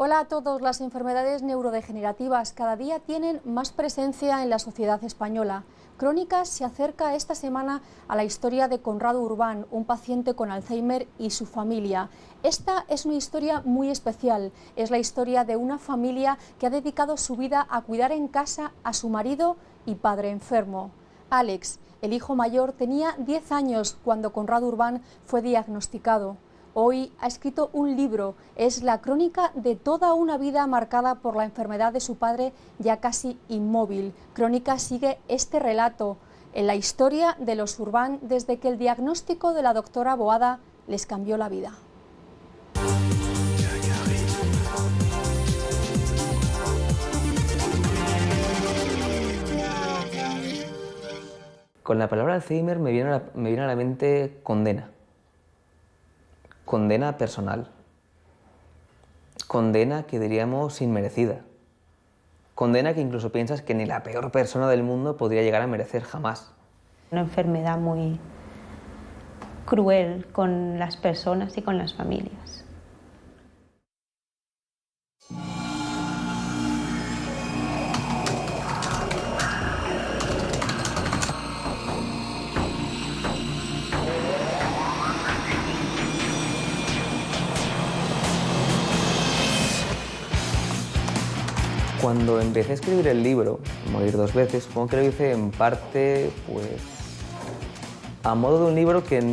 Hola a todos. Las enfermedades neurodegenerativas cada día tienen más presencia en la sociedad española. Crónicas se acerca esta semana a la historia de Conrado Urbán, un paciente con Alzheimer y su familia. Esta es una historia muy especial. Es la historia de una familia que ha dedicado su vida a cuidar en casa a su marido y padre enfermo. Alex, el hijo mayor, tenía 10 años cuando Conrado Urbán fue diagnosticado. Hoy ha escrito un libro, es la crónica de toda una vida marcada por la enfermedad de su padre ya casi inmóvil. Crónica sigue este relato en la historia de los Urbán desde que el diagnóstico de la doctora Boada les cambió la vida. Con la palabra Alzheimer me viene a la mente condena. Condena personal, condena que diríamos inmerecida, condena que incluso piensas que ni la peor persona del mundo podría llegar a merecer jamás. Una enfermedad muy cruel con las personas y con las familias. Cuando empecé a escribir el libro, Morir dos veces, supongo que lo hice en parte pues, a modo de un libro que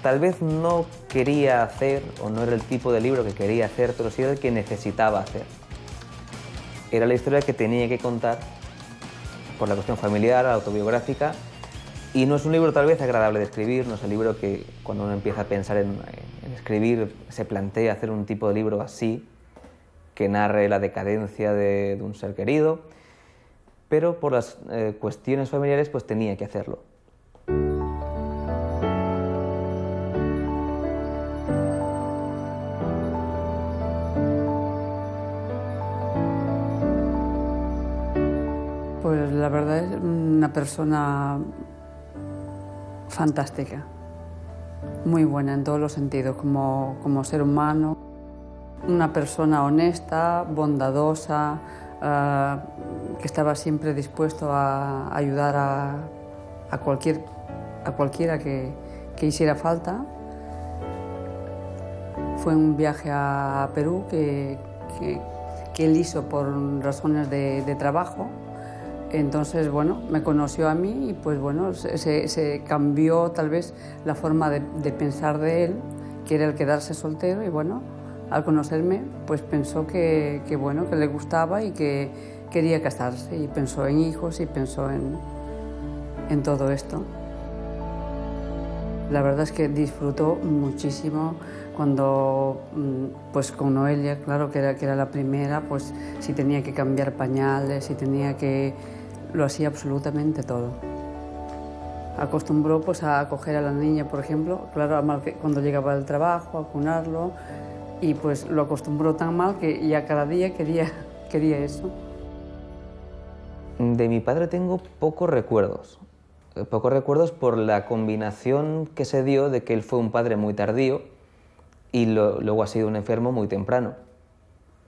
tal vez no quería hacer, o no era el tipo de libro que quería hacer, pero sí era el que necesitaba hacer. Era la historia que tenía que contar por la cuestión familiar, autobiográfica, y no es un libro tal vez agradable de escribir, no es el libro que cuando uno empieza a pensar en escribir se plantea hacer un tipo de libro así, que narre la decadencia de un ser querido, pero por las cuestiones familiares pues tenía que hacerlo. Pues la verdad es una persona fantástica, muy buena en todos los sentidos, como ser humano. Una persona honesta, bondadosa, que estaba siempre dispuesto a ayudar a cualquiera que hiciera falta. Fue un viaje a Perú que él hizo por razones de trabajo. Entonces, bueno, me conoció a mí y pues bueno, se cambió tal vez la forma de pensar de él, que era el quedarse soltero, y bueno, al conocerme, pues pensó que le gustaba y que quería casarse, y pensó en hijos y pensó en todo esto. La verdad es que disfrutó muchísimo cuando, pues con Noelia, claro que era la primera, pues si tenía que cambiar pañales, si tenía que... lo hacía absolutamente todo. Acostumbró pues a coger a la niña, por ejemplo, claro, cuando llegaba del trabajo, a cunarlo, y pues lo acostumbró tan mal que ya cada día quería eso. De mi padre tengo pocos recuerdos por la combinación que se dio de que él fue un padre muy tardío y luego ha sido un enfermo muy temprano.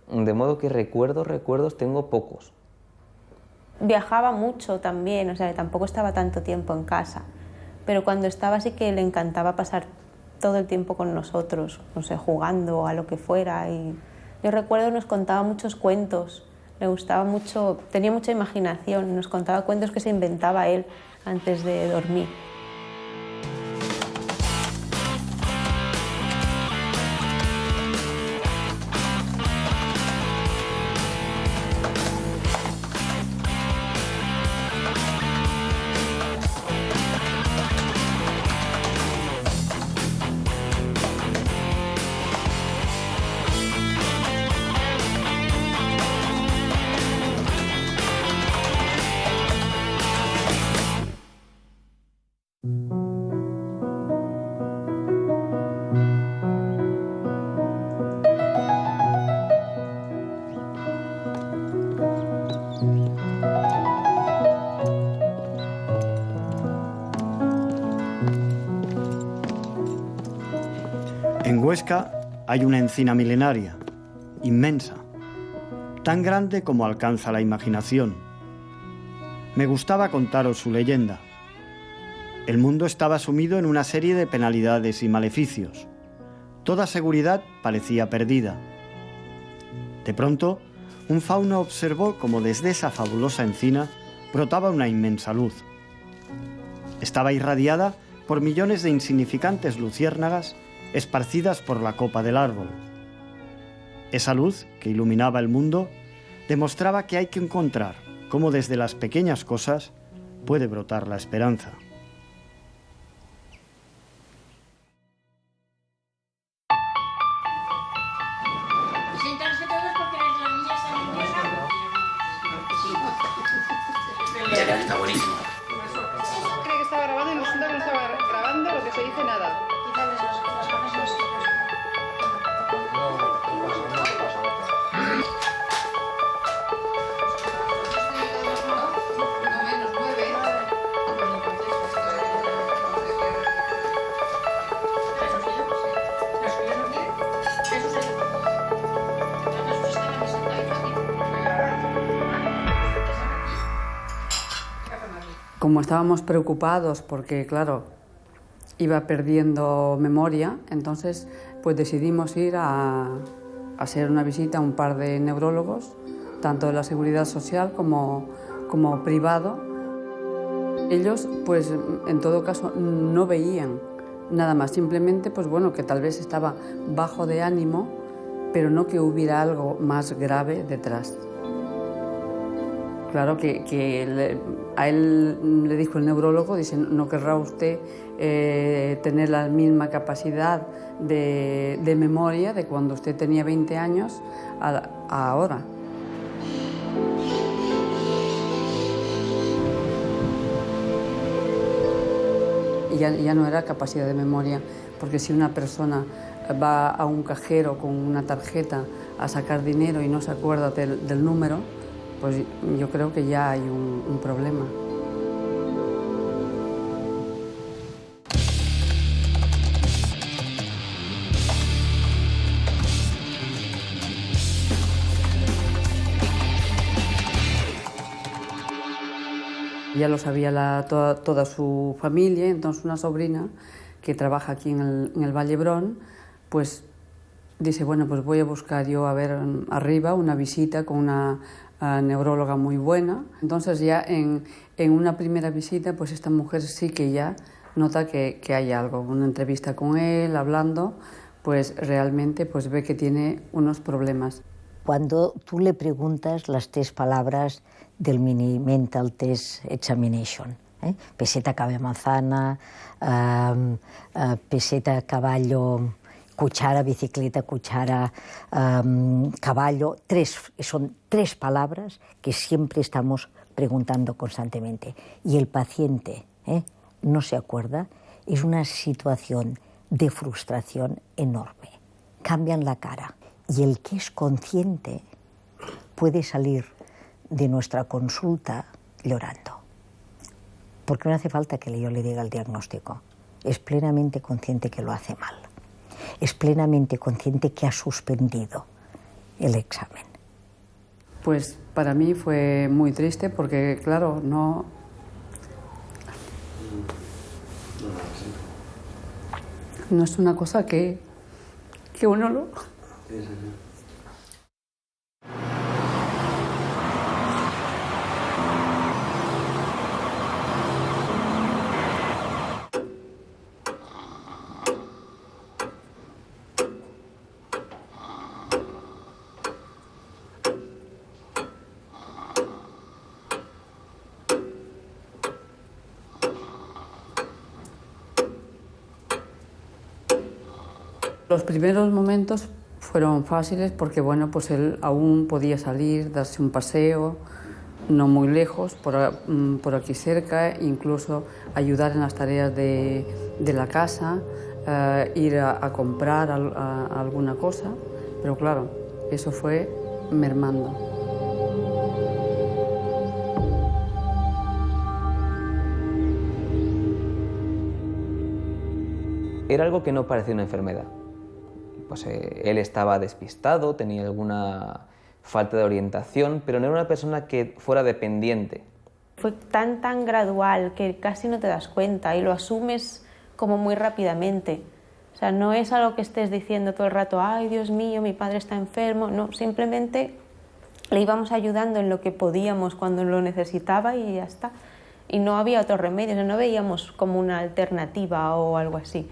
De modo que recuerdos tengo pocos. Viajaba mucho también, o sea, tampoco estaba tanto tiempo en casa, pero cuando estaba sí que le encantaba pasar todo el tiempo con nosotros, no sé, jugando a lo que fuera. Y yo recuerdo nos contaba muchos cuentos, le gustaba mucho, tenía mucha imaginación, nos contaba cuentos que se inventaba él antes de dormir. En Huesca hay una encina milenaria, inmensa, tan grande como alcanza la imaginación. Me gustaba contaros su leyenda. El mundo estaba sumido en una serie de penalidades y maleficios. Toda seguridad parecía perdida. De pronto, un fauno observó como desde esa fabulosa encina brotaba una inmensa luz. Estaba irradiada por millones de insignificantes luciérnagas esparcidas por la copa del árbol. Esa luz que iluminaba el mundo demostraba que hay que encontrar cómo desde las pequeñas cosas puede brotar la esperanza. Está buenísimo. Creo que estaba grabando y resulta que no estaba grabando porque se dice nada. Como estábamos preocupados porque, claro, iba perdiendo memoria, entonces pues decidimos ir a hacer una visita a un par de neurólogos, tanto de la Seguridad Social como privado. Ellos, pues en todo caso, no veían nada más, simplemente pues bueno, que tal vez estaba bajo de ánimo, pero no que hubiera algo más grave detrás. Claro que a él le dijo el neurólogo, dice, no querrá usted tener la misma capacidad de memoria de cuando usted tenía 20 años a ahora. Y ya no era capacidad de memoria, porque si una persona va a un cajero con una tarjeta a sacar dinero y no se acuerda del número, pues yo creo que ya hay un problema. Ya lo sabía toda su familia, entonces una sobrina que trabaja aquí en el Vallebrón, pues dice, bueno, pues voy a buscar yo a ver arriba una visita con una neuróloga muy buena. Entonces ya en una primera visita, pues esta mujer sí que ya nota que hay algo. Una entrevista con él, hablando, pues realmente pues ve que tiene unos problemas. Cuando tú le preguntas las 3 palabras del Mini Mental Test Examination, peseta, cabe, manzana, peseta, caballo, cuchara, bicicleta, cuchara, caballo, son 3 palabras que siempre estamos preguntando constantemente. Y el paciente no se acuerda, es una situación de frustración enorme. Cambian la cara. Y el que es consciente puede salir de nuestra consulta llorando. Porque no hace falta que yo le diga el diagnóstico. Es plenamente consciente que lo hace mal. Es plenamente consciente que ha suspendido el examen. Pues para mí fue muy triste porque, claro, no es una cosa que uno lo... Los primeros momentos fueron fáciles porque, bueno, pues él aún podía salir, darse un paseo, no muy lejos, por aquí cerca, incluso ayudar en las tareas de la casa, ir a comprar alguna cosa, pero claro, eso fue mermando. Era algo que no parecía una enfermedad. Pues él estaba despistado, tenía alguna falta de orientación, pero no era una persona que fuera dependiente. Fue tan gradual que casi no te das cuenta y lo asumes como muy rápidamente. O sea, no es algo que estés diciendo todo el rato, ay, Dios mío, mi padre está enfermo. No, simplemente le íbamos ayudando en lo que podíamos cuando lo necesitaba y ya está. Y no había otro remedio, no veíamos como una alternativa o algo así.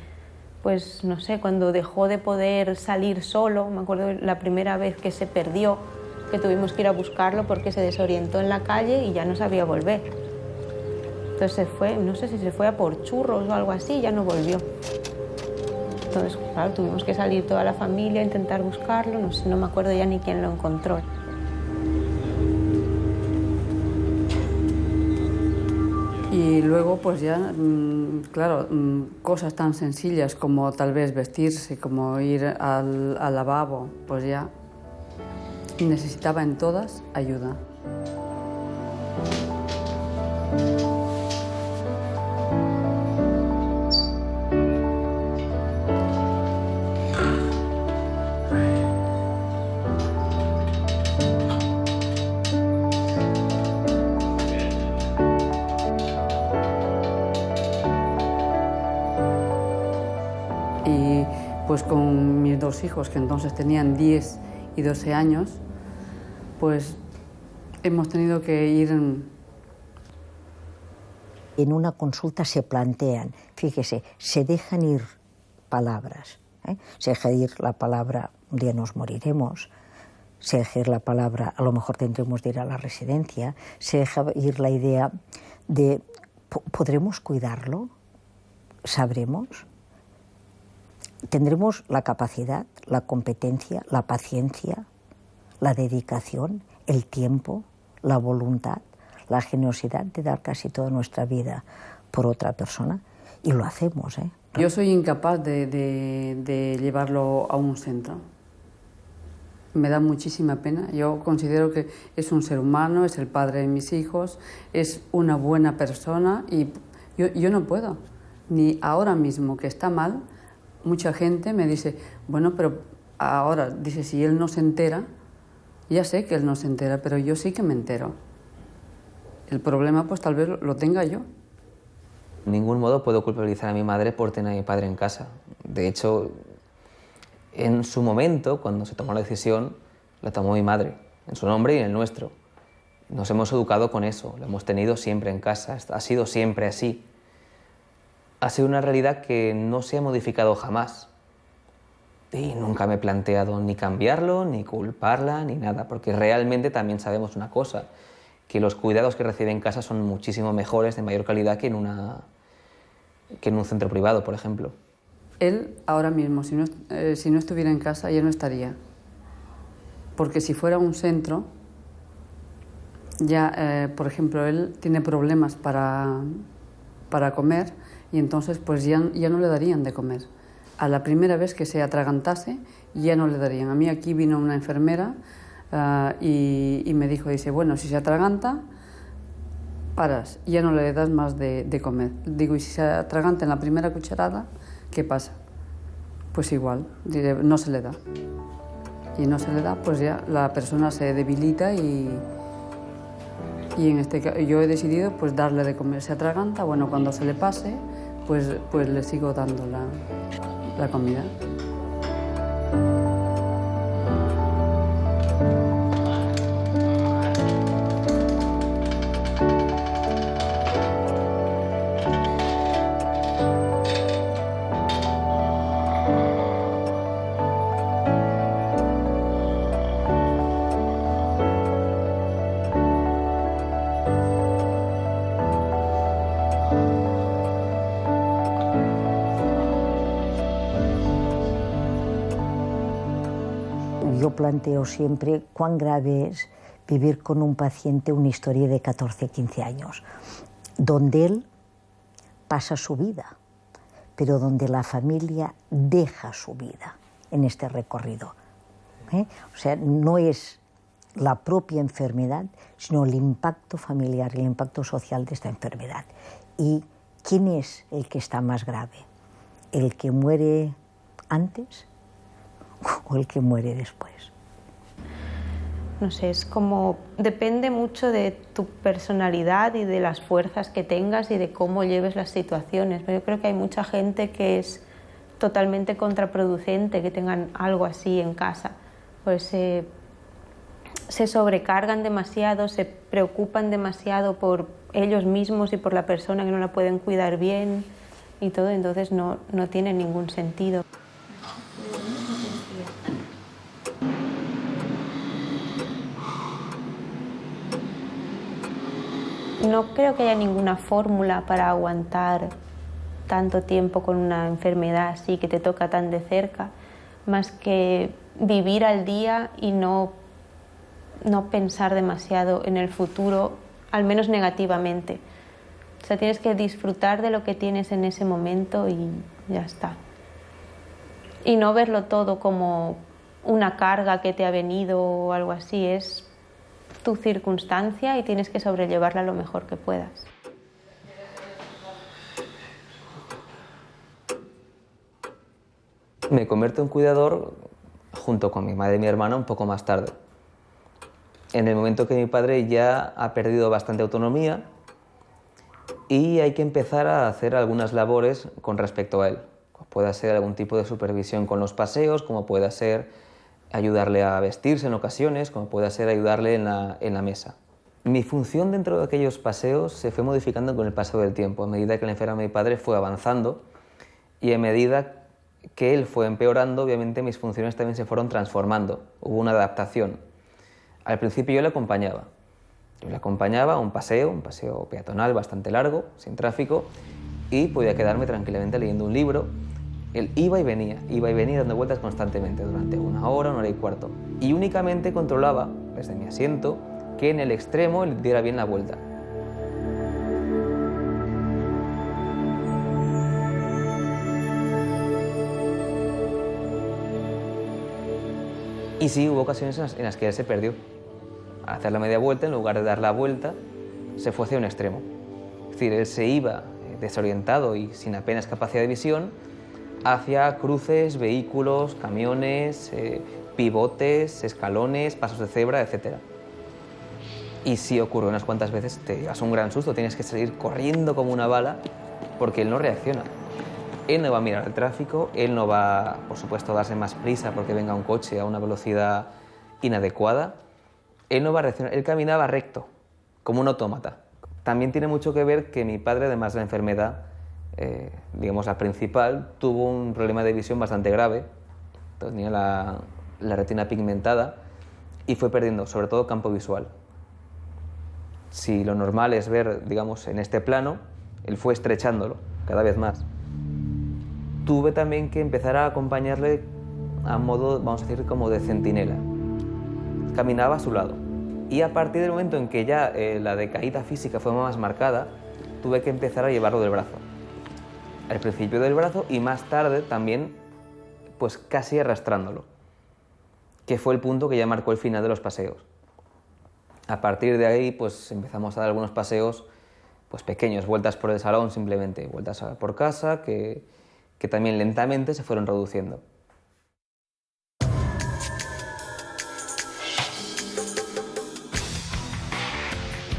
Pues no sé, cuando dejó de poder salir solo, me acuerdo la primera vez que se perdió, que tuvimos que ir a buscarlo porque se desorientó en la calle y ya no sabía volver. Entonces se fue, no sé si se fue a por churros o algo así, y ya no volvió. Entonces, claro, tuvimos que salir toda la familia a intentar buscarlo, no sé, no me acuerdo ya ni quién lo encontró. Y luego, pues ya, claro, cosas tan sencillas como tal vez vestirse, como ir al lavabo, pues ya necesitaba en todas ayuda. Y pues con mis dos hijos, que entonces tenían 10 y 12 años, pues hemos tenido que ir. En una consulta se plantean, fíjese, se dejan ir palabras, se deja ir la palabra un día nos moriremos, se deja ir la palabra a lo mejor tendremos de ir a la residencia, se deja ir la idea de ¿podremos cuidarlo? ¿Sabremos? ¿Tendremos la capacidad, la competencia, la paciencia, la dedicación, el tiempo, la voluntad, la generosidad de dar casi toda nuestra vida por otra persona? Y lo hacemos, ¿eh? Yo soy incapaz de llevarlo a un centro. Me da muchísima pena. Yo considero que es un ser humano, es el padre de mis hijos, es una buena persona y yo no puedo. Ni ahora mismo que está mal, mucha gente me dice, bueno, pero ahora, dice, si él no se entera, ya sé que él no se entera, pero yo sí que me entero. El problema pues tal vez lo tenga yo. De ningún modo puedo culpabilizar a mi madre por tener a mi padre en casa. De hecho, en su momento, cuando se tomó la decisión, la tomó mi madre, en su nombre y en el nuestro. Nos hemos educado con eso, lo hemos tenido siempre en casa, ha sido siempre así. Ha sido una realidad que no se ha modificado jamás. Y nunca me he planteado ni cambiarlo, ni culparla, ni nada, porque realmente también sabemos una cosa, que los cuidados que recibe en casa son muchísimo mejores, de mayor calidad que en un centro privado, por ejemplo. Él ahora mismo, si no estuviera en casa, ya no estaría. Porque si fuera un centro, ya, por ejemplo, él tiene problemas para comer y entonces pues ya no le darían de comer. A la primera vez que se atragantase, ya no le darían. A mí aquí vino una enfermera y me dijo, dice, bueno, si se atraganta, paras, ya no le das más de comer. Digo, y si se atraganta en la primera cucharada, ¿qué pasa? Pues igual, no se le da. Y no se le da, pues ya la persona se debilita y en este caso yo he decidido pues darle de comer. Se atraganta, bueno, cuando se le pase, pues le sigo dando la comida. Yo planteo siempre cuán grave es vivir con un paciente una historia de 14, 15 años, donde él pasa su vida, pero donde la familia deja su vida en este recorrido. O sea, no es la propia enfermedad, sino el impacto familiar, el impacto social de esta enfermedad. ¿Y quién es el que está más grave? ¿El que muere antes o el que muere después? no sé, es como, depende mucho de tu personalidad y de las fuerzas que tengas y de cómo lleves las situaciones. Pero yo creo que hay mucha gente que es totalmente contraproducente que tengan algo así en casa, pues se sobrecargan demasiado, se preocupan demasiado por ellos mismos y por la persona, que no la pueden cuidar bien y todo, entonces no tiene ningún sentido. No creo que haya ninguna fórmula para aguantar tanto tiempo con una enfermedad así que te toca tan de cerca, más que vivir al día y no pensar demasiado en el futuro, al menos negativamente. O sea, tienes que disfrutar de lo que tienes en ese momento y ya está. Y no verlo todo como una carga que te ha venido o algo así, es tu circunstancia y tienes que sobrellevarla lo mejor que puedas. Me convierto en cuidador junto con mi madre y mi hermana un poco más tarde. En el momento que mi padre ya ha perdido bastante autonomía y hay que empezar a hacer algunas labores con respecto a él. Puede ser algún tipo de supervisión con los paseos, como puede ser ayudarle a vestirse en ocasiones, como puede ser ayudarle en la mesa. Mi función dentro de aquellos paseos se fue modificando con el paso del tiempo, a medida que la enfermedad de mi padre fue avanzando y a medida que él fue empeorando, obviamente mis funciones también se fueron transformando, hubo una adaptación. Al principio yo le acompañaba a un paseo peatonal bastante largo, sin tráfico, y podía quedarme tranquilamente leyendo un libro. Él iba y venía dando vueltas constantemente durante una hora y cuarto. Y únicamente controlaba, desde mi asiento, que en el extremo él diera bien la vuelta. Y sí, hubo ocasiones en las que él se perdió. Al hacer la media vuelta, en lugar de dar la vuelta, se fue hacia un extremo. Es decir, él se iba desorientado y sin apenas capacidad de visión hacia cruces, vehículos, camiones, pivotes, escalones, pasos de cebra, etc. Y sí ocurre unas cuantas veces, te llevas un gran susto, tienes que salir corriendo como una bala porque él no reacciona. Él no va a mirar el tráfico, él no va, por supuesto, a darse más prisa porque venga un coche a una velocidad inadecuada. Él no va a reaccionar, él caminaba recto, como un autómata. También tiene mucho que ver que mi padre, además de la enfermedad, digamos la principal, tuvo un problema de visión bastante grave. Tenía la retina pigmentada y fue perdiendo, sobre todo, campo visual. Si lo normal es ver, digamos, en este plano, él fue estrechándolo cada vez más. Tuve también que empezar a acompañarle a modo, vamos a decir, como de centinela. Caminaba a su lado. Y a partir del momento en que ya la decaída física fue más marcada, tuve que empezar a llevarlo del brazo. Al principio del brazo y más tarde también, pues casi arrastrándolo, que fue el punto que ya marcó el final de los paseos. A partir de ahí, pues empezamos a dar algunos paseos pues pequeños, vueltas por el salón simplemente, vueltas por casa, que también lentamente se fueron reduciendo.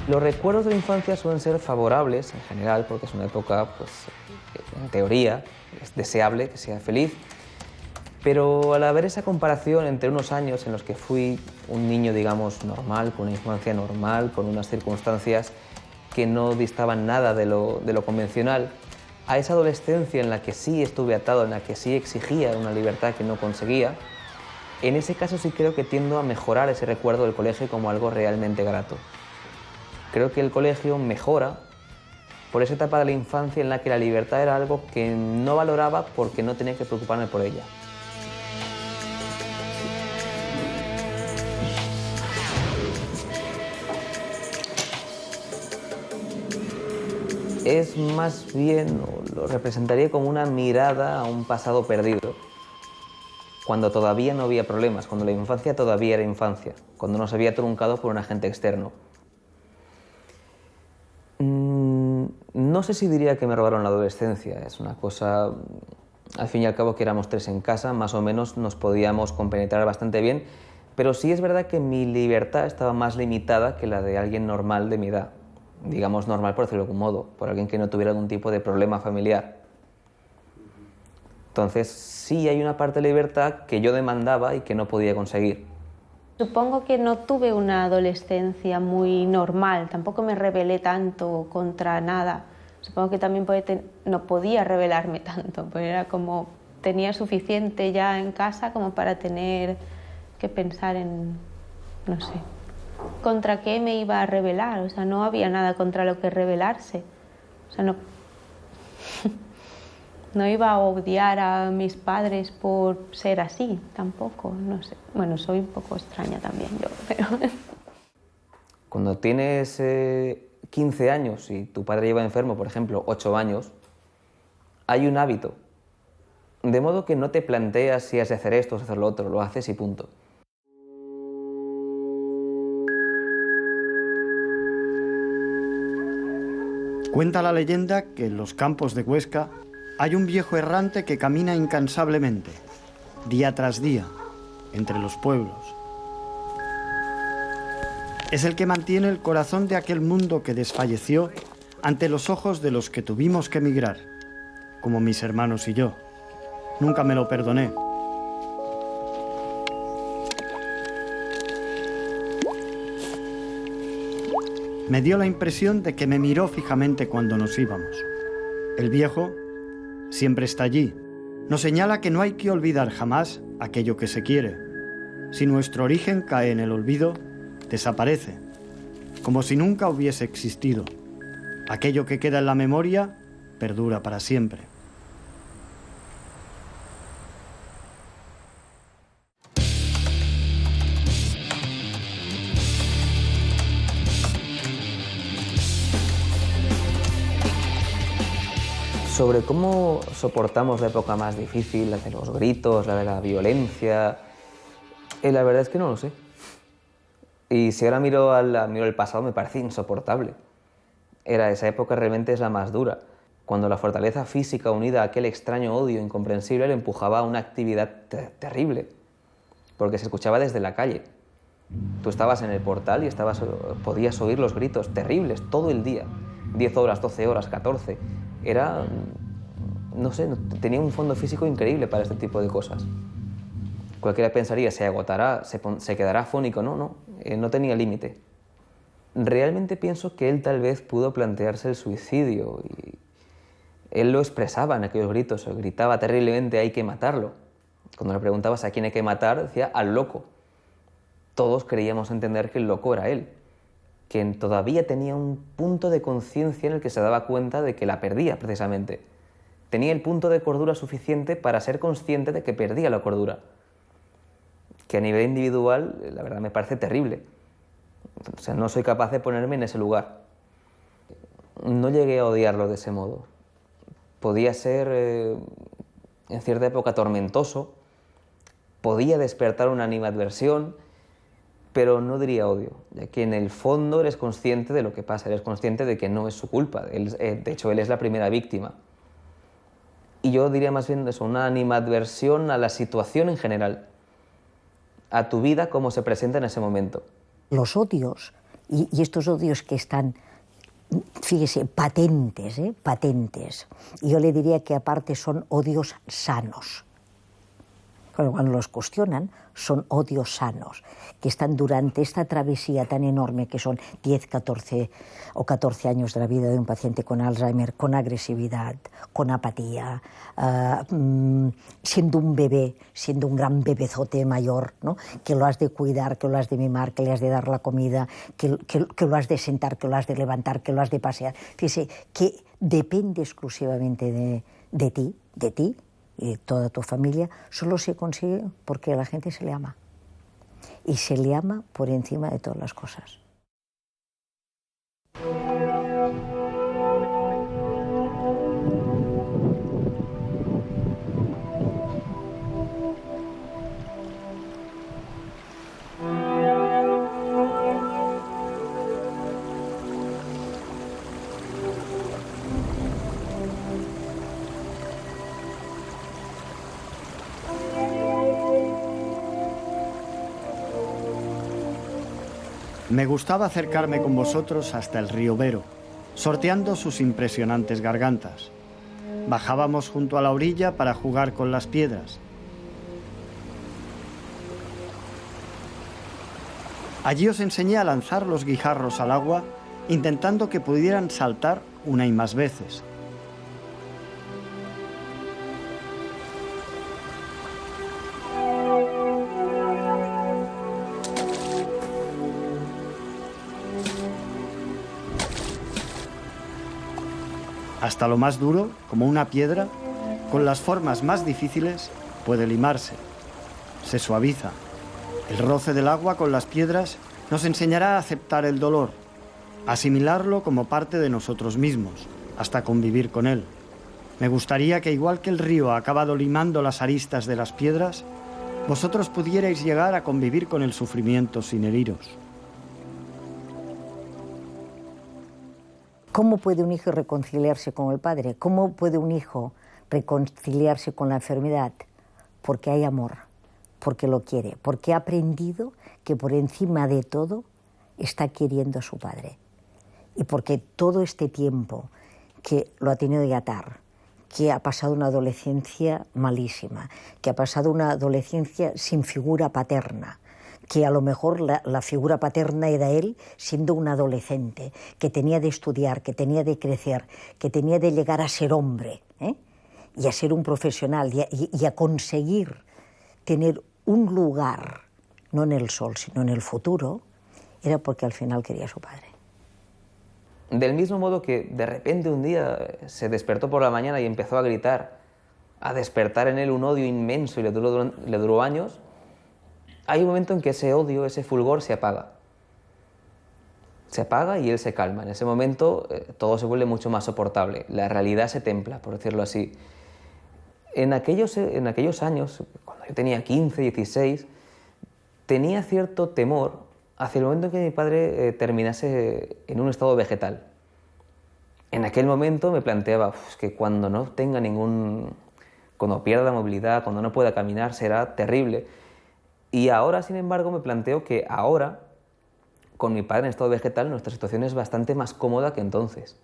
Los recuerdos de la infancia suelen ser favorables en general, porque es una época, pues, en teoría, es deseable que sea feliz, pero al haber esa comparación entre unos años en los que fui un niño, digamos, normal, con una infancia normal, con unas circunstancias que no distaban nada de lo convencional, a esa adolescencia en la que sí estuve atado, en la que sí exigía una libertad que no conseguía, en ese caso sí creo que tiendo a mejorar ese recuerdo del colegio como algo realmente grato. Creo que el colegio mejora por esa etapa de la infancia en la que la libertad era algo que no valoraba porque no tenía que preocuparme por ella. Es más bien, lo representaría como una mirada a un pasado perdido, cuando todavía no había problemas, cuando la infancia todavía era infancia, cuando no se había truncado por un agente externo. No sé si diría que me robaron la adolescencia, es una cosa, al fin y al cabo, que éramos 3 en casa, más o menos nos podíamos compenetrar bastante bien, Pero sí es verdad que mi libertad estaba más limitada que la de alguien normal de mi edad. Digamos normal, por decirlo de algún modo, por alguien que no tuviera algún tipo de problema familiar. Entonces sí hay una parte de libertad que yo demandaba y que no podía conseguir. Supongo que no tuve una adolescencia muy normal, tampoco me rebelé tanto contra nada. Supongo que también no podía rebelarme tanto, pero era como tenía suficiente ya en casa como para tener que pensar en, no sé, ¿contra qué me iba a rebelar? O sea, no había nada contra lo que rebelarse. O sea, no, no iba a odiar a mis padres por ser así, tampoco, no sé. Bueno, soy un poco extraña también yo, pero... Cuando tienes 15 años y tu padre lleva enfermo, por ejemplo, 8 años, hay un hábito. De modo que no te planteas si has de hacer esto o hacer lo otro, lo haces y punto. Cuenta la leyenda que en los campos de Huesca hay un viejo errante que camina incansablemente, día tras día, entre los pueblos. Es el que mantiene el corazón de aquel mundo que desfalleció ante los ojos de los que tuvimos que emigrar, como mis hermanos y yo. Nunca me lo perdoné. Me dio la impresión de que me miró fijamente cuando nos íbamos. El viejo siempre está allí. Nos señala que no hay que olvidar jamás aquello que se quiere. Si nuestro origen cae en el olvido, desaparece, como si nunca hubiese existido. Aquello que queda en la memoria perdura para siempre. Sobre cómo soportamos la época más difícil, la de los gritos, la de la violencia, la verdad es que no lo sé. Y si ahora miro el pasado, me parece insoportable. Esa época realmente es la más dura, cuando la fortaleza física unida a aquel extraño odio incomprensible le empujaba a una actividad terrible, porque se escuchaba desde la calle. Tú estabas en el portal y podías oír los gritos terribles todo el día, 10 horas, 12 horas, 14. Era, no sé, tenía un fondo físico increíble para este tipo de cosas. Cualquiera pensaría, se agotará, se quedará afónico. No tenía límite. Realmente pienso que él tal vez pudo plantearse el suicidio y él lo expresaba en aquellos gritos, gritaba terriblemente, hay que matarlo. Cuando le preguntabas a quién hay que matar, decía al loco. Todos creíamos entender que el loco era él, que todavía tenía un punto de conciencia en el que se daba cuenta de que la perdía, precisamente. Tenía el punto de cordura suficiente para ser consciente de que perdía la cordura. Que a nivel individual, la verdad, me parece terrible. O sea, no soy capaz de ponerme en ese lugar. No llegué a odiarlo de ese modo. Podía ser, en cierta época, tormentoso. Podía despertar una animadversión, pero no diría odio, ya que en el fondo eres consciente de lo que pasa, eres consciente de que no es su culpa. De hecho, él es la primera víctima. Y yo diría más bien eso, una animadversión a la situación en general, a tu vida como se presenta en ese momento. Los odios, y estos odios que están, fíjese, patentes, patentes, y yo le diría que aparte son odios sanos. Cuando los cuestionan, son odios sanos, que están durante esta travesía tan enorme que son 10, 14 o 14 años de la vida de un paciente con Alzheimer, con agresividad, con apatía, siendo un bebé, siendo un gran bebezote mayor, ¿no? Que lo has de cuidar, que lo has de mimar, que le has de dar la comida, que lo has de sentar, que lo has de levantar, que lo has de pasear. Fíjese, que depende exclusivamente de ti, y toda tu familia, solo se consigue porque a la gente se le ama. Y se le ama por encima de todas las cosas. Me gustaba acercarme con vosotros hasta el río Vero, sorteando sus impresionantes gargantas. Bajábamos junto a la orilla para jugar con las piedras. Allí os enseñé a lanzar los guijarros al agua, intentando que pudieran saltar una y más veces. Hasta lo más duro, como una piedra, con las formas más difíciles, puede limarse. Se suaviza. El roce del agua con las piedras nos enseñará a aceptar el dolor, a asimilarlo como parte de nosotros mismos, hasta convivir con él. Me gustaría que, igual que el río ha acabado limando las aristas de las piedras, vosotros pudierais llegar a convivir con el sufrimiento sin heriros. ¿Cómo puede un hijo reconciliarse con el padre? ¿Cómo puede un hijo reconciliarse con la enfermedad? Porque hay amor, porque lo quiere, porque ha aprendido que por encima de todo está queriendo a su padre. Y porque todo este tiempo que lo ha tenido que atar, que ha pasado una adolescencia malísima, que ha pasado una adolescencia sin figura paterna, que a lo mejor la figura paterna era él siendo un adolescente, que tenía de estudiar, que tenía de crecer, que tenía de llegar a ser hombre, y a ser un profesional, y a conseguir tener un lugar, no en el sol, sino en el futuro, era porque al final quería a su padre. Del mismo modo que de repente un día se despertó por la mañana y empezó a gritar, a despertar en él un odio inmenso y le duró años, hay un momento en que ese odio, ese fulgor se apaga. Se apaga y él se calma. En ese momento todo se vuelve mucho más soportable. La realidad se templa, por decirlo así. En aquellos años, cuando yo tenía 15, 16, tenía cierto temor hacia el momento en que mi padre terminase en un estado vegetal. En aquel momento me planteaba que cuando no tenga cuando pierda movilidad, cuando no pueda caminar, será terrible. Y ahora, sin embargo, me planteo que ahora, con mi padre en estado vegetal, nuestra situación es bastante más cómoda que entonces.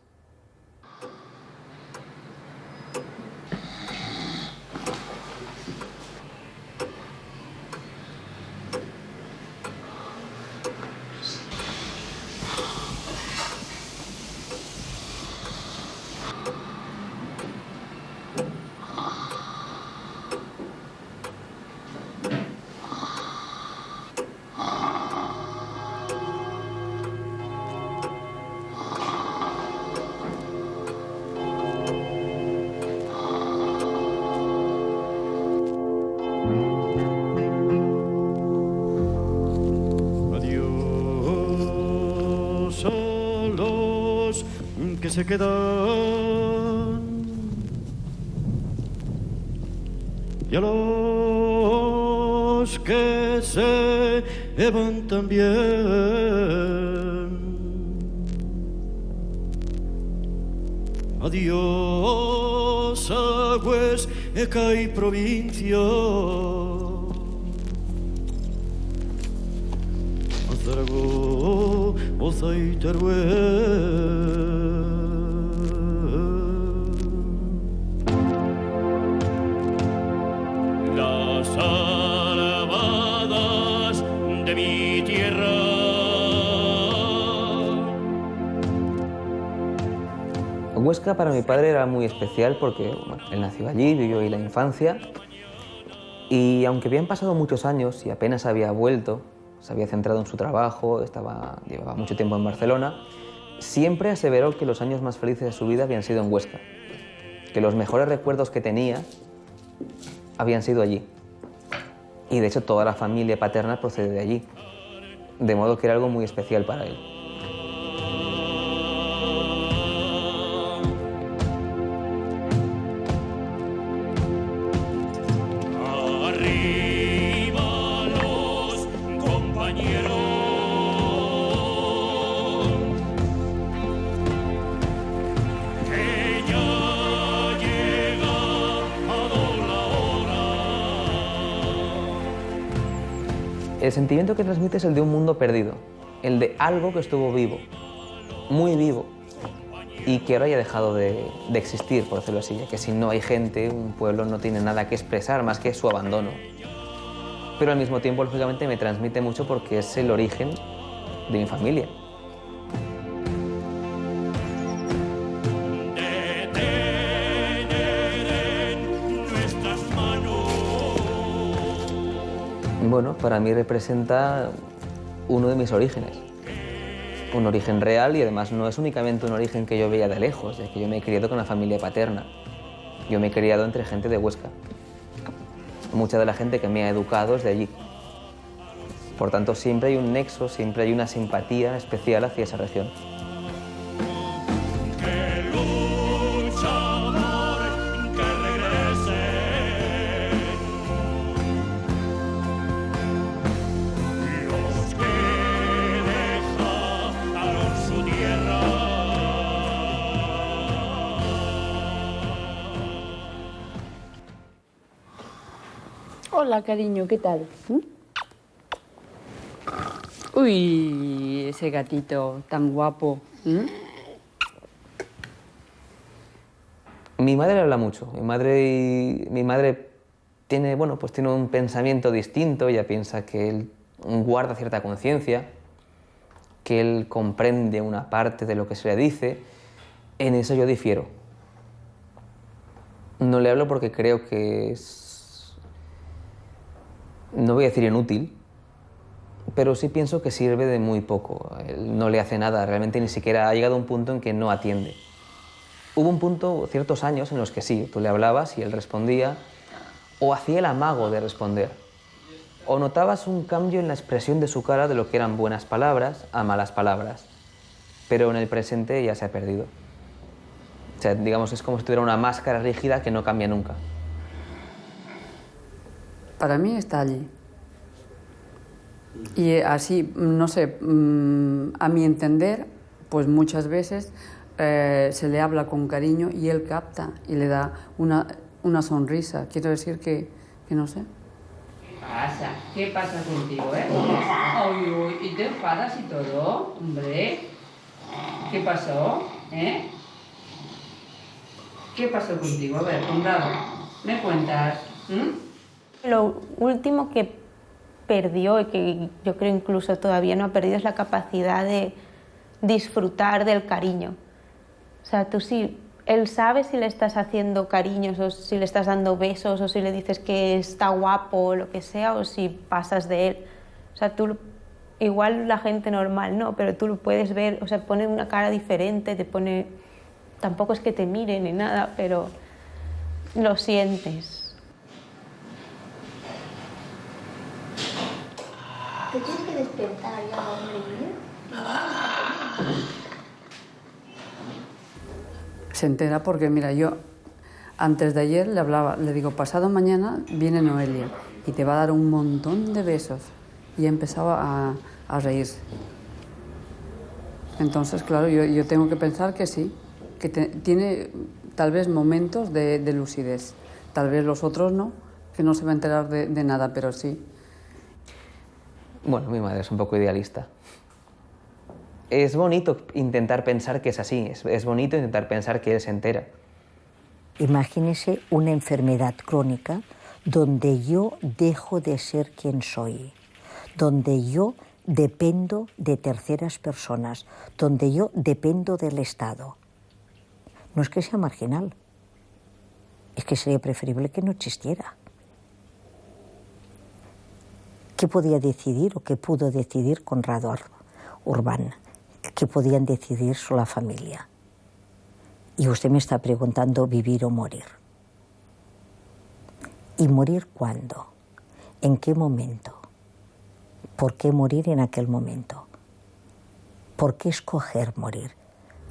Que se quedan y a los que se van también. Adiós, Huesca y provincia. Zaragoza y Teruel. Huesca para mi padre era muy especial porque él nació allí, vivió ahí la infancia y aunque habían pasado muchos años y apenas había vuelto, se había centrado en su trabajo, llevaba mucho tiempo en Barcelona, siempre aseveró que los años más felices de su vida habían sido en Huesca, que los mejores recuerdos que tenía habían sido allí. Y de hecho toda la familia paterna procede de allí, de modo que era algo muy especial para él. El sentimiento que transmite es el de un mundo perdido, el de algo que estuvo vivo, muy vivo, y que ahora ya ha dejado de existir, por decirlo así, ya que si no hay gente, un pueblo no tiene nada que expresar más que su abandono. Pero al mismo tiempo, lógicamente, me transmite mucho porque es el origen de mi familia. Bueno, para mí representa uno de mis orígenes. Un origen real y además no es únicamente un origen que yo veía de lejos, ya que yo me he criado con la familia paterna. Yo me he criado entre gente de Huesca. Mucha de la gente que me ha educado es de allí. Por tanto, siempre hay un nexo, siempre hay una simpatía especial hacia esa región. Hola, cariño, ¿qué tal? Uy, ese gatito tan guapo. Mi madre habla mucho. Mi madre tiene, bueno, pues tiene un pensamiento distinto. Ella piensa que él guarda cierta conciencia, que él comprende una parte de lo que se le dice. En eso yo difiero. No le hablo porque creo que es, no voy a decir inútil, pero sí pienso que sirve de muy poco. Él no le hace nada, realmente ni siquiera ha llegado a un punto en que no atiende. Hubo un punto, ciertos años, en los que sí, tú le hablabas y él respondía, o hacía el amago de responder, o notabas un cambio en la expresión de su cara de lo que eran buenas palabras a malas palabras, pero en el presente ya se ha perdido. O sea, digamos, es como si tuviera una máscara rígida que no cambia nunca. Para mí está allí. Y así, no sé, a mi entender, pues muchas veces se le habla con cariño y él capta y le da una sonrisa. Quiero decir que no sé. ¿Qué pasa contigo, Uy, uy, ¿y te enfadas y todo? Hombre, ¿qué pasó, ¿Qué pasó contigo? A ver, Conrado, ¿me cuentas? Lo último que perdió y que yo creo incluso todavía no ha perdido es la capacidad de disfrutar del cariño. O sea, tú sí, él sabe si le estás haciendo cariños o si le estás dando besos o si le dices que está guapo o lo que sea o si pasas de él. O sea, tú, igual la gente normal no, pero tú lo puedes ver, o sea, pone una cara diferente, te pone, tampoco es que te mire ni nada, pero lo sientes. ¿Te tienes que despertar ya, hombre? Se entera porque, mira, yo antes de ayer le hablaba, le digo, pasado mañana viene Noelia y te va a dar un montón de besos. Y empezaba a reírse. Entonces, claro, yo tengo que pensar que sí, que tiene tal vez momentos de lucidez. Tal vez los otros no, que no se va a enterar de nada, pero sí. Bueno, mi madre es un poco idealista. Es bonito intentar pensar que es así, es bonito intentar pensar que él se entera. Imagínese una enfermedad crónica donde yo dejo de ser quien soy, donde yo dependo de terceras personas, donde yo dependo del Estado. No es que sea marginal, es que sería preferible que no existiera. ¿Qué podía decidir o qué pudo decidir Conrado Urbán? ¿Qué podían decidir solo la familia? Y usted me está preguntando vivir o morir. ¿Y morir cuándo? ¿En qué momento? ¿Por qué morir en aquel momento? ¿Por qué escoger morir?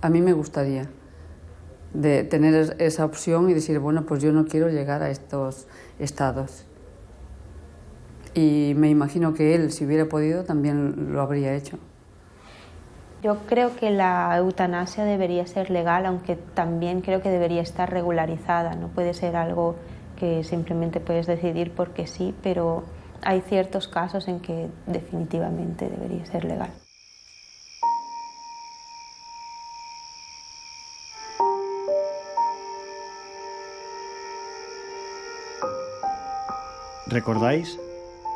A mí me gustaría de tener esa opción y decir, bueno, pues yo no quiero llegar a estos estados. Y me imagino que él, si hubiera podido, también lo habría hecho. Yo creo que la eutanasia debería ser legal, aunque también creo que debería estar regularizada. No puede ser algo que simplemente puedes decidir porque sí, pero hay ciertos casos en que definitivamente debería ser legal. ¿Recordáis?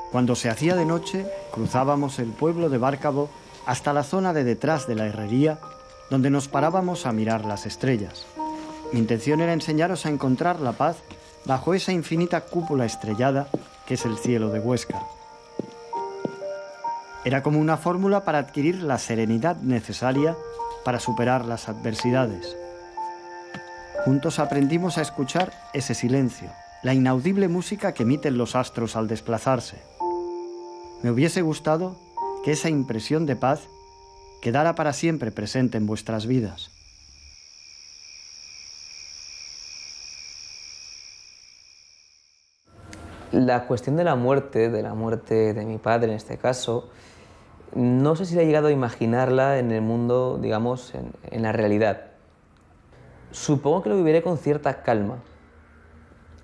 Cuando se hacía de noche, cruzábamos el pueblo de Bárcabo hasta la zona de detrás de la herrería, donde nos parábamos a mirar las estrellas. Mi intención era enseñaros a encontrar la paz bajo esa infinita cúpula estrellada que es el cielo de Huesca. Era como una fórmula para adquirir la serenidad necesaria para superar las adversidades. Juntos aprendimos a escuchar ese silencio, la inaudible música que emiten los astros al desplazarse. Me hubiese gustado que esa impresión de paz quedara para siempre presente en vuestras vidas. La cuestión de la muerte de mi padre en este caso, no sé si he llegado a imaginarla en el mundo, digamos, en la realidad. Supongo que lo viviré con cierta calma.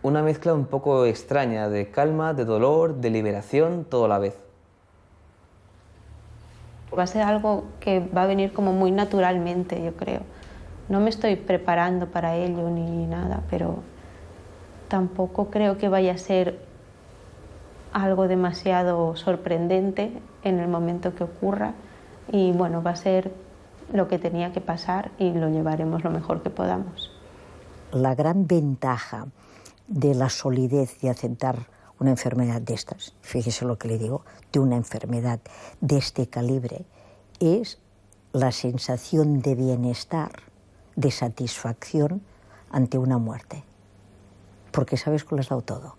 Una mezcla un poco extraña de calma, de dolor, de liberación, todo a la vez. Va a ser algo que va a venir como muy naturalmente, yo creo. No me estoy preparando para ello ni nada, pero tampoco creo que vaya a ser algo demasiado sorprendente en el momento que ocurra. Y bueno, va a ser lo que tenía que pasar y lo llevaremos lo mejor que podamos. La gran ventaja de la solidez de aceptar una enfermedad de estas, fíjese lo que le digo, de una enfermedad de este calibre, es la sensación de bienestar, de satisfacción ante una muerte. Porque sabes que lo has dado todo.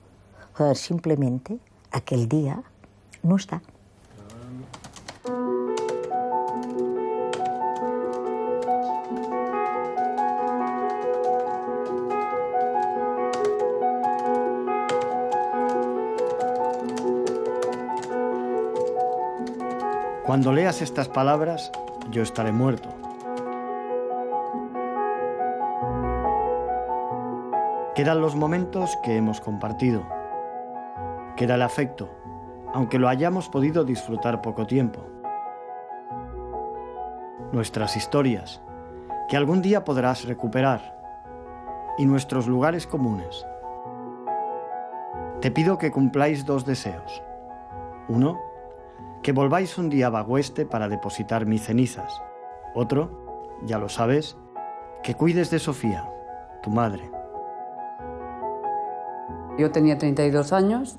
O sea, simplemente aquel día no está. Cuando leas estas palabras, yo estaré muerto. Quedan los momentos que hemos compartido. Queda el afecto, aunque lo hayamos podido disfrutar poco tiempo. Nuestras historias, que algún día podrás recuperar, y nuestros lugares comunes. Te pido que cumpláis 2 deseos. Uno, que volváis un día a Bagüeste para depositar mis cenizas. Otro, ya lo sabes, que cuides de Sofía, tu madre. Yo tenía 32 años,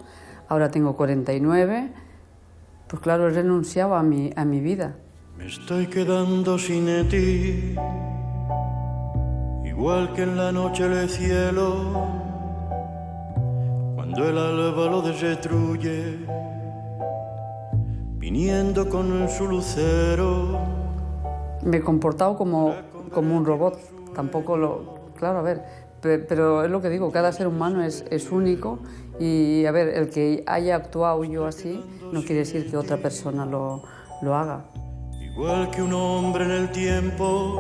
ahora tengo 49, pues claro, he renunciado a mi vida. Me estoy quedando sin ti, igual que en la noche del cielo, cuando el alba lo destruye, viniendo con su lucero. Me he comportado como un robot, tampoco lo... Claro, a ver, pero es lo que digo, cada ser humano es único y, a ver, el que haya actuado yo así no quiere decir que otra persona lo haga. Igual que un hombre en el tiempo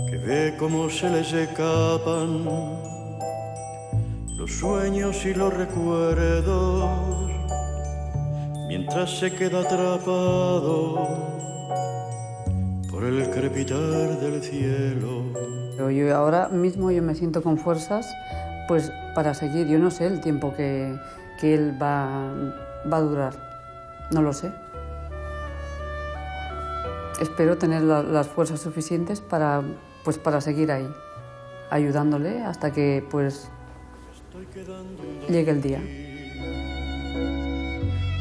que ve cómo se les escapan los sueños y los recuerdos, mientras se queda atrapado por el crepitar del cielo. Pero yo ahora mismo yo me siento con fuerzas pues para seguir. Yo no sé el tiempo que él va a durar, no lo sé. Espero tener las fuerzas suficientes para seguir ahí, ayudándole hasta que pues llegue el día.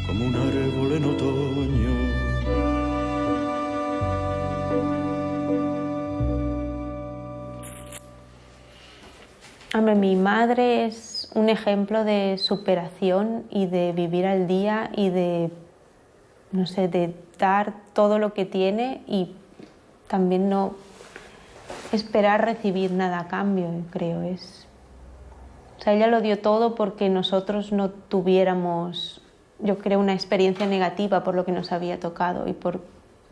Como un árbol en otoño. Hombre, mi madre es un ejemplo de superación y de vivir al día y de, no sé, de dar todo lo que tiene y también no esperar recibir nada a cambio, creo. O sea, ella lo dio todo porque nosotros no tuviéramos, yo creo, una experiencia negativa por lo que nos había tocado y por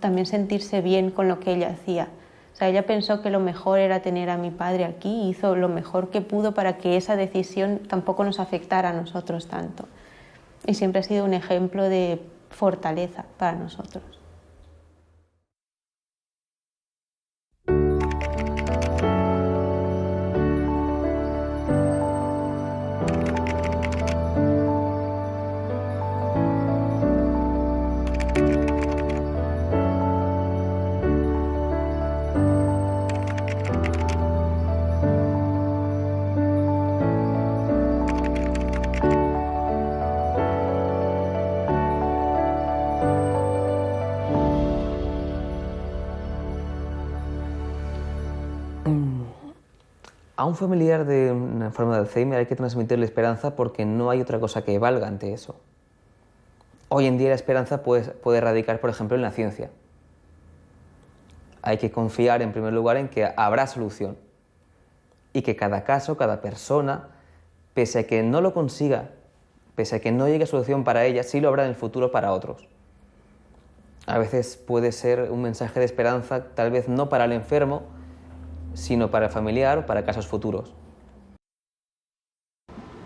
también sentirse bien con lo que ella hacía. O sea, ella pensó que lo mejor era tener a mi padre aquí y hizo lo mejor que pudo para que esa decisión tampoco nos afectara a nosotros tanto. Y siempre ha sido un ejemplo de fortaleza para nosotros. A un familiar de una enfermedad de Alzheimer hay que transmitirle esperanza porque no hay otra cosa que valga ante eso. Hoy en día la esperanza puede radicar, por ejemplo, en la ciencia. Hay que confiar en primer lugar en que habrá solución y que cada caso, cada persona, pese a que no lo consiga, pese a que no llegue a solución para ella, sí lo habrá en el futuro para otros. A veces puede ser un mensaje de esperanza, tal vez no para el enfermo, sino para el familiar o para casos futuros.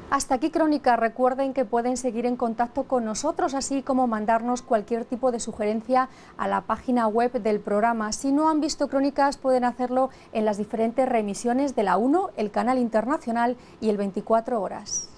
Hasta aquí Crónica. Recuerden que pueden seguir en contacto con nosotros, así como mandarnos cualquier tipo de sugerencia a la página web del programa. Si no han visto Crónicas, pueden hacerlo en las diferentes reemisiones de la 1, el canal internacional y el 24 horas.